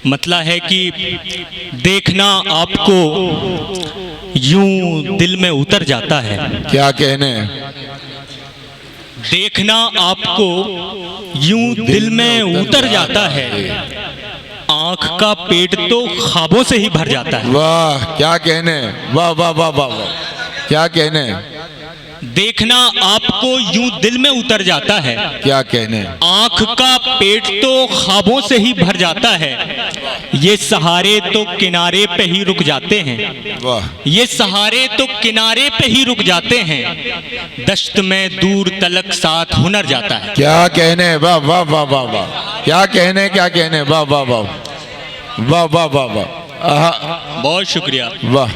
मतलब है कि देखना आपको यूं दिल में उतर जाता है। क्या कहने? देखना आपको यूं दिल में उतर जाता है, आंख का पेट तो ख्वाबों से ही भर जाता है। वाह क्या कहने, वाह वाह वाह वाह वाह, क्या कहने? देखना आपको यूं दिल में उतर जाता है, क्या कहने? आंख का पेट तो ख्वाबों से ही भर जाता है, ये सहारे तो किनारे पे ही रुक जाते हैं। वाह, ये सहारे तो किनारे पे ही रुक जाते हैं, दश्त में दूर तलक साथ हुनर जाता है। क्या कहने, वाह वाह वाह वाह वाह, क्या कहने, क्या कहने, वाह वाह वाह वाह वाह वाह वाह, आहा, बहुत शुक्रिया। वाह,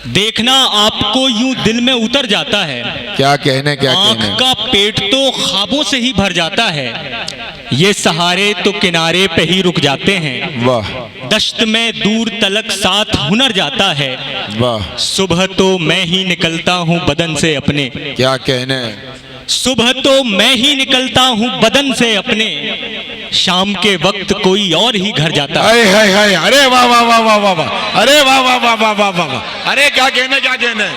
देखना आपको यूं दिल में उतर जाता है, क्या कहने, क्या आंख कहने? का पेट तो ख्वाबों से ही भर जाता है, ये सहारे तो किनारे पे ही रुक जाते हैं। वाह दश्त में दूर तलक साथ हुनर जाता है, वाह, सुबह तो मैं ही निकलता हूँ बदन से अपने। क्या कहने? सुबह तो मैं ही निकलता हूँ बदन से अपने, शाम के वक्त कोई और ही घर जाता है। हाय हाय हाय, अरे वाह वाह वाह वाह वाह वाह, अरे वाह वाह वाह वाह वाह वाह वाह, अरे क्या कहने, क्या कहने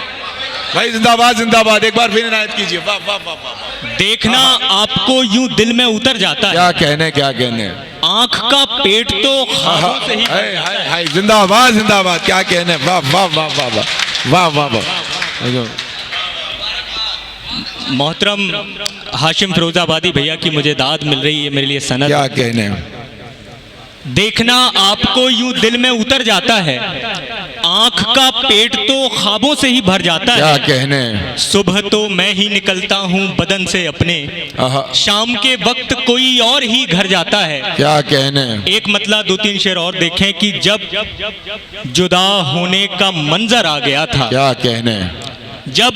भाई, जिंदाबाद जिंदाबाद, एक बार फिर इनायत कीजिए, वाह वाह वाह वाह। देखना आपको यूं दिल में उतर जाता है, क्या कहने, क्या कहने? आंख का पेट तो ख्वाबों से ही। हाय हाय हाय, जिंदाबाद जिंदाबाद, क्या कहने, वाह वाह वाह वाह वाह वाह वाह वाह। मोहतरम हाशिम फिरोजाबादी भैया की मुझे दाद मिल रही है, मेरे लिए सनद। क्या कहने? देखना आपको यूं दिल में उतर जाता है, आंख का पेट तो ख्वाबों से ही भर जाता क्या है, कहने? सुबह तो मैं ही निकलता हूँ बदन से अपने, आहा, शाम के वक्त कोई और ही घर जाता है। क्या कहने? एक मतलब दो तीन शेर और देखें कि जब जुदा होने का मंजर आ गया था, क्या कहने? जब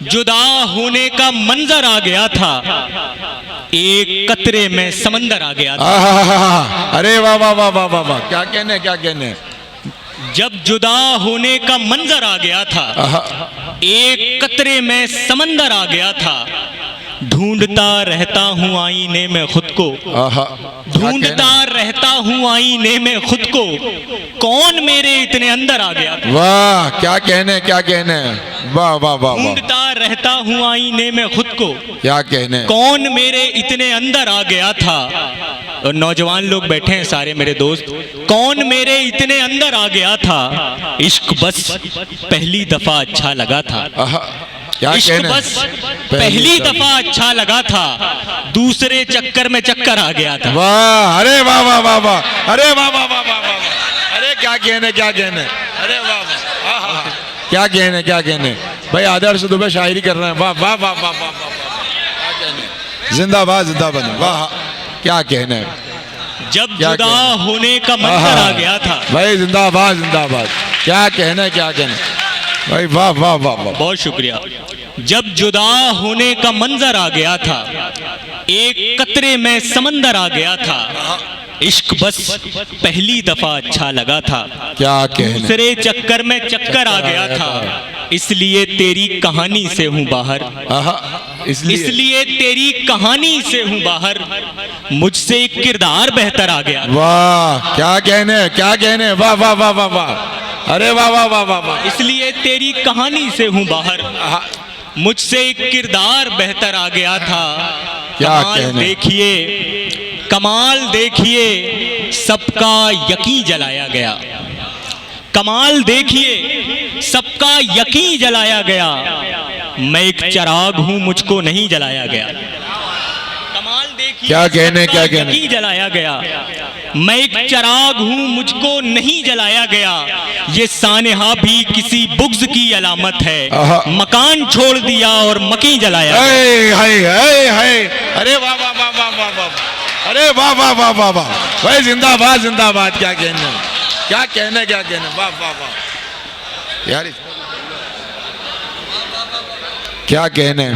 जुदा होने का मंजर आ गया था, एक कतरे में समंदर आ गया था। आहा, अरे वाह वाह वाह वाह वाह वाह, क्या कहने, क्या कहने? जब जुदा होने का मंजर आ गया था, आहा, एक कतरे में समंदर आ गया था, ढूंढता रहता हूँ आईने में खुद को, आहा, ढूंढता रहता हूँ आईने में खुद को, कौन मेरे इतने अंदर आ गया था। वाह क्या कहने, क्या कहने, वाह वाह वाह वाह, ढूंढता रहता हूँ आईने में खुद को, क्या कहने? कौन मेरे इतने अंदर आ गया था। और नौजवान लोग बैठे हैं सारे मेरे दोस्त, कौन मेरे इतने अंदर आ गया था, इश्क बस पहली दफा अच्छा लगा था। आहा, क्या इश्क कहने? बस पहली दफा अच्छा लगा था, दूसरे चक्कर में चक्कर आ गया था। वाह, अरे वाह वाह वाह वाह, अरे वाह वाह वाह वाह वाह, अरे क्या कहने, क्या कहने, अरे वाह वाह, आहा, क्या कहने, क्या कहने भाई, आदर्श दुबे शायरी कर रहे हैं, वाह वाह वाह वाह वाह वाह, क्या कहने, जिंदाबाद जिंदाबाद, वाह क्या कहने। जब क्या जुदा कहने? होने का मंजर आ गया था, भाई जिंदाबाद जिंदाबाद, क्या कहने, क्या कहने भाई, वाह वाह वाह वाह, बहुत शुक्रिया। जब जुदा होने का मंजर आ गया था, एक कतरे में समंदर आ गया था, इश्क बस पहली दफा अच्छा लगा था, क्या कहने, दूसरे चक्कर में चक्कर आ गया था, इसलिए तेरी कहानी से हूँ बाहर, आहा, इसलिए तेरी कहानी से हूँ बाहर, मुझसे एक किरदार बेहतर आ गया। वाह क्या कहने, क्या कहने, वाह वाह वाह वाह वाह, अरे वाह वाह वाह वाह वाह, इसलिए तेरी कहानी से हूँ बाहर, मुझसे एक किरदार बेहतर आ गया था। क्या कमाल कहने? देखिए, कमाल देखिए, सबका यकीन जलाया गया, कमाल देखिए, सबका यकीन जलाया गया, मैं एक चिराग हूँ मुझको नहीं जलाया गया। कमाल देखिए, क्या कहने, क्या कहने? यकीन जलाया गया, मैं एक चिराग हूँ मुझको नहीं जलाया गया, ये सानेहा भी किसी बुग़्ज़ की अलामत है, आहा। मकान छोड़ दिया और मकी जलाया गया। हाय हाय हाय हाय, अरे वाह वाह वाह वाह वाह वाह, अरे वाह वाह वाह वाह वाह, भाई जिंदाबाद जिंदाबाद, क्या कहने, क्या कहने, क्या कहने, वाह वाह वाह यार, क्या कहने,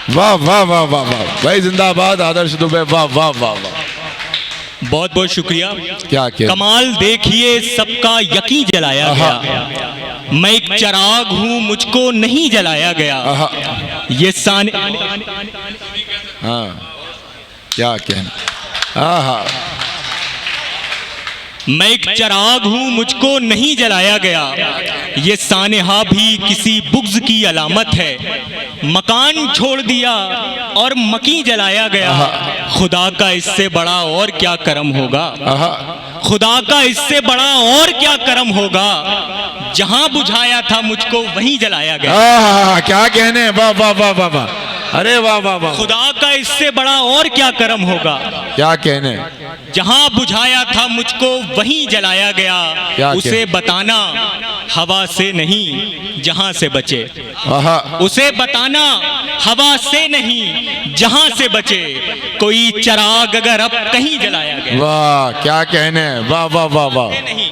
वाह वाह वाह वाह वाह, भाई जिंदाबाद आदर्श दुबे, वाह वाह वाह वाह, बहुत बहुत शुक्रिया। क्या कहने, कमाल देखिए, सबका यकीन जलाया गया, मैं एक चिराग हूँ मुझको नहीं जलाया गया, आहा, ये साने, हाँ क्या कहने, आहा। मैं एक चिराग हूँ, मुझको नहीं जलाया गया। ये सानेहा भी किसी बुग़्ज़ की अलामत है। मकान छोड़ दिया और मकी जलाया गया। खुदा का इससे बड़ा और क्या करम होगा। खुदा का इससे बड़ा और क्या करम होगा। जहां बुझाया था मुझको वहीं जलाया गया। क्या कहने, वाह वाह वाह वाह वाह, अरे वाह वाह वाह। खुदा का इससे बड़ा और क्या करम होगा। क्या कहने, जहां बुझाया था मुझको वहीं जलाया गया। उसे बताना हवा से नहीं जहां से बचे। उसे बताना हवा से नहीं जहां से बचे। कोई चिराग अगर अब कहीं जलाया गया। वाह क्या कहने, वाह वाह वाह वाह। नहीं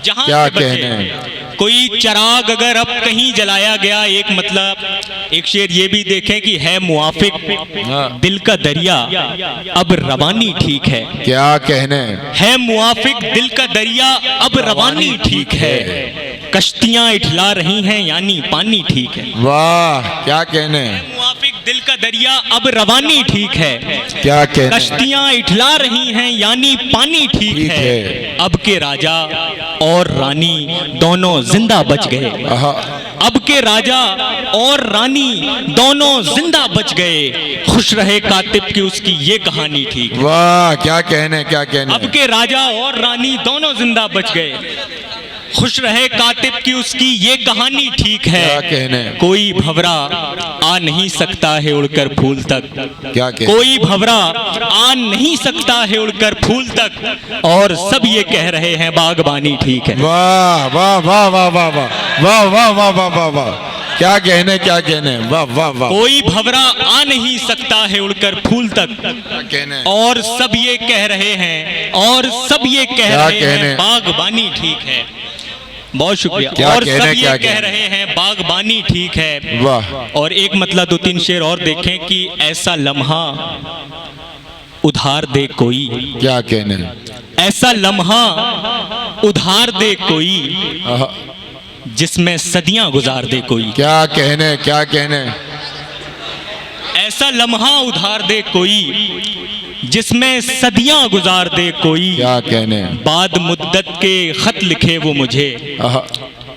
जहां क्या से बचे। कहने, कोई चिराग अगर अब कहीं जलाया गया। एक मतलब एक शेर ये भी देखें कि है मुआफिक दिल का दरिया अब रवानी ठीक है। क्या कहने, है मुआफिक दिल का दरिया अब रवानी ठीक है। कश्तियां इठला रही हैं यानी पानी ठीक है। वाह क्या कहने, मुआफिक दिल का दरिया अब रवानी ठीक है। क्या कहने, कश्तियां इठला रही हैं यानी पानी ठीक है। अब के राजा और रानी दोनों जिंदा बच गए। अब के राजा और रानी दोनों जिंदा बच गए। खुश रहे कातिब की उसकी ये कहानी ठीक। वाह क्या कहने, क्या कहने। अब के राजा और रानी दोनों जिंदा बच गए। खुश रहे कातिब की उसकी ये कहानी ठीक है। क्या कहने, कोई भंवरा आ नहीं सकता है उड़कर फूल तक। क्या कहने, कोई भंवरा आ नहीं सकता है उड़कर फूल तक। और सब ये कह रहे हैं बागबानी ठीक है। वाह वाह वाह वाह वाह वाह वाह वाह वाह वाह वाह वाह, क्या कहने, क्या कहने, वाह वाह वाह। कोई भंवरा आ नहीं सकता है उड़कर फूल तक। क्या कहने, और सब ये कह रहे हैं, और सब ये कह रहे हैं बागबानी ठीक है। बहुत शुक्रिया। और सब ये कह रहे हैं बागबानी ठीक है। वाह। और एक मतलब दो तीन शेर और देखें कि ऐसा लम्हा उधार दे कोई। क्या कहने, ऐसा लम्हा उधार दे कोई जिसमें सदियां गुजार दे कोई। क्या कहने, क्या कहने, ऐसा लम्हा उधार दे कोई जिसमें सदियां गुजार दे कोई। क्या कहने, बाद मुद्दत के खत लिखे वो मुझे।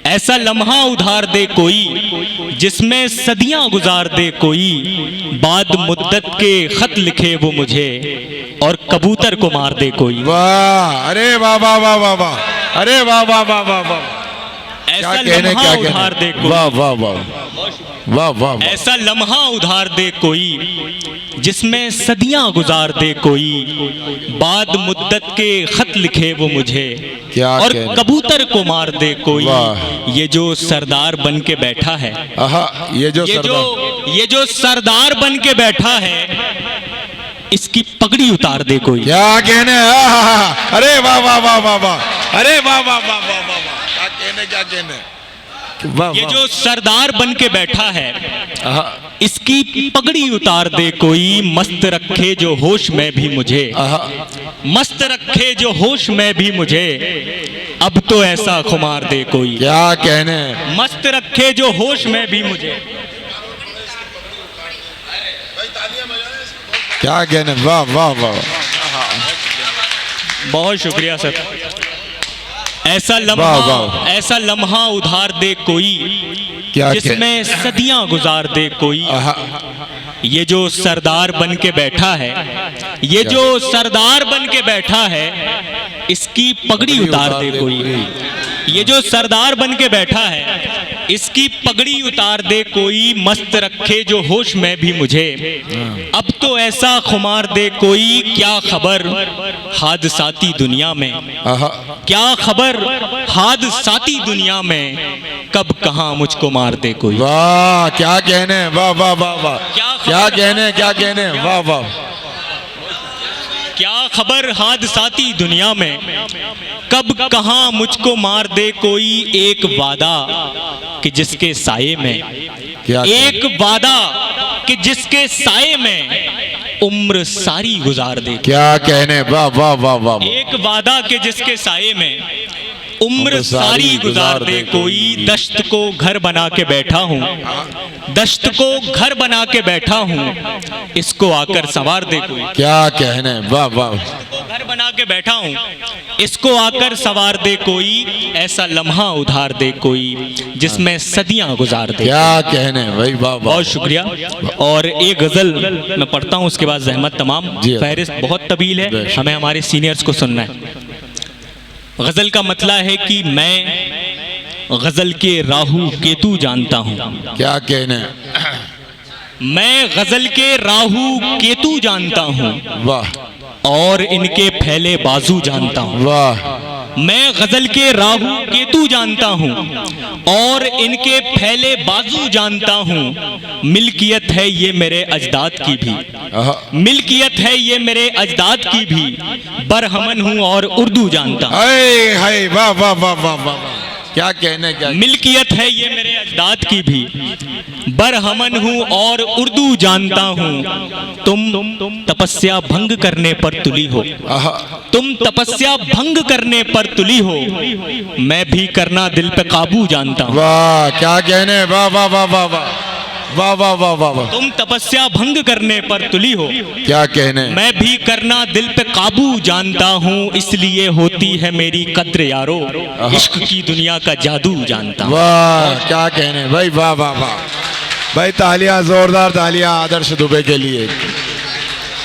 ऐसा लम्हा उधार दे कोई जिसमें सदियां गुजार दे कोई। बाद मुद्दत के खत लिखे वो मुझे और कबूतर को मार दे कोई। वाह, अरे वाह वाह वाह वाह वाह, अरे वाह वाह वाह वाह वाह। ऐसा लम्हा उधार दे कोई। वाह वाह वाह वाह वाह। ऐसा लम्हा उधार दे कोई जिसमें सदियां गुजार दे कोई। बाद मुद्दत के खत लिखे वो मुझे और कबूतर को मार दे कोई। ये जो सरदार बन के बैठा है, ये जो सरदार बन के बैठा है, इसकी पगड़ी उतार दे कोई। क्या कहने, अरे वाह वाह वाह वाह वाह, अरे वाह वाह वाह वाह वाह, क्या कहने, क्या कहने। ये जो सरदार बन के बैठा है, इसकी पगड़ी उतार दे कोई। मस्त रखे जो होश में भी मुझे। मस्त रखे जो होश में भी मुझे। अब तो ऐसा खुमार दे कोई। क्या कहने, मस्त रखे जो होश में भी मुझे। क्या कहने, वाह वाह वाह। बहुत शुक्रिया सर। ऐसा लम्हा उधार दे कोई जिसमें सदियां गुजार दे कोई। ये जो सरदार बन के बैठा है, ये जो सरदार बन के बैठा है, इसकी पगड़ी उतार दे कोई। ये जो सरदार बन के बैठा है, इसकी पगड़ी उतार दे कोई। मस्त रखे जो होश में भी मुझे। अब तो ऐसा खुमार दे कोई। क्या खबर हादसाती दुनिया में। क्या खबर हादसाती दुनिया में। कब कहाँ मुझको मार दे कोई। वाह क्या कहने, वाह वाह वाह वाह, क्या कहने, क्या कहने, वाह वाह। क्या खबर हादसाती दुनिया में, कब कहाँ मुझको मार दे कोई। एक वादा कि जिसके साये में, एक वादा कि जिसके साये में उम्र सारी गुजार दे। क्या कहने, वाह वाह वाह वाह। एक वादा कि जिसके साये में उम्र सारी गुजार दे कोई। दश्त को घर बना के बैठा हूँ, दश्त को घर बना के बैठा हूँ, इसको आकर संवार दे कोई। क्या कहने, वाह वाह। घर बना के बैठा हूँ, इसको आकर सवार दे कोई, ऐसा लम्हा उधार दे कोई जिसमें सदियां गुजार दे। क्या कहने भाई, वाह वाह। बहुत शुक्रिया। और एक गजल मैं पढ़ता हूँ, उसके बाद जहमत तमाम। जी। फहरिस्त बहुत तवील है, हमें हमारे सीनियर्स को सुनना है। गजल का मतला है कि मैं गजल के राहु केतु जानता हूँ। क्या कहने, मैं गजल के राहु केतु जानता हूँ वाह और इनके फैले बाजू जानता हूँ। वाह। मैं गजल के राहु केतु जानता हूँ और इनके फैले बाजू जानता हूँ। मिल्कियत है ये मेरे अजदाद की भी, आहा। मिल्कियत है ये मेरे अजदाद की भी, बरहमन हूँ और उर्दू जानता हूँ। हाय हाय, वाह वाह वाह वाह वाह। क्या कहने, क्या मिल्कियत है ये मेरे अजदाद की भी, बरहमन हूँ और उर्दू जानता हूँ। तुम तपस्या भंग करने पर तुली हो, आहा। तुम तपस्या भंग करने पर तुली हो, मैं भी करना दिल पे काबू जानता हूँ। वाह क्या कहने, वाह वाह वाह वाह वाह वाह वाह वाह वाह वाह। तुम तपस्या भंग करने पर तुली हो, क्या कहने, मैं भी करना दिल पे काबू जानता हूँ। इसलिए होती है मेरी कद्र यारो, इश्क की दुनिया का जादू जानता हूँ। वाह क्या कहने भाई, वाह वाह वाह भाई। तालियां, जोरदार तालियां आदर्श दुबे के लिए।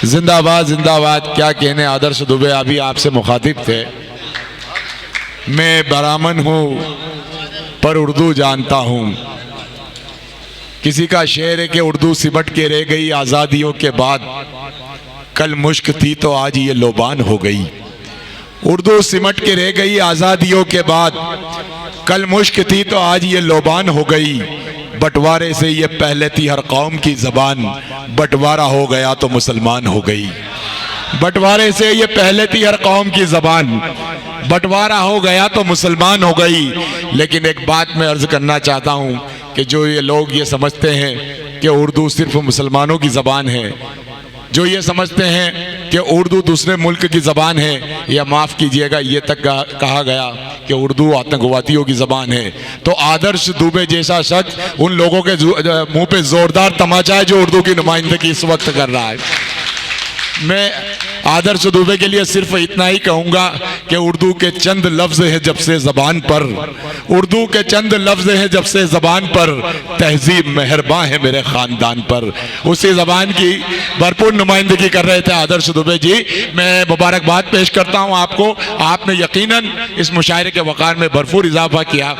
जिंदाबाद जिंदाबाद। क्या कहने आदर्श दुबे अभी आपसे मुखातिब थे। मैं बरामन हूँ पर उर्दू जानता हूँ। किसी का शेर है कि उर्दू सिमट के रह गई आज़ादियों के बाद, कल मुश्क थी तो आज ये लोबान हो गई। उर्दू सिमट के रह गई आज़ादियों के बाद, कल मुश्क थी तो आज ये लोबान हो गई। बंटवारे से ये पहले थी हर कौम की ज़बान, बंटवारा हो गया तो मुसलमान हो गई। बंटवारे से ये पहले थी हर कौम की ज़बान, बंटवारा हो गया तो मुसलमान हो गई। लेकिन एक बात मैं अर्ज़ करना चाहता हूँ कि जो ये लोग ये समझते हैं कि उर्दू सिर्फ मुसलमानों की ज़बान है, जो ये समझते हैं कि उर्दू दूसरे मुल्क की ज़बान है, या माफ़ कीजिएगा ये तक कहा गया कि उर्दू आतंकवादियों की ज़बान है, तो आदर्श दुबे जैसा शख्स उन लोगों के मुंह पे ज़ोरदार तमाचा है जो उर्दू की नुमाइंदगी इस वक्त कर रहा है। मैं आदर्श दुबे के लिए सिर्फ इतना ही कहूँगा कि उर्दू के चंद लफ्ज़ है जब से ज़बान पर, उर्दू के चंद लफ्ज़ है जब से ज़बान पर, तहजीब मेहरबान है मेरे ख़ानदान पर। उसी ज़बान की भरपूर नुमाइंदगी कर रहे थे आदर्श दुबे जी। मैं मुबारकबाद पेश करता हूँ आपको, आपने यकीनन इस मुशायरे के वक़ार में भरपूर इजाफा किया।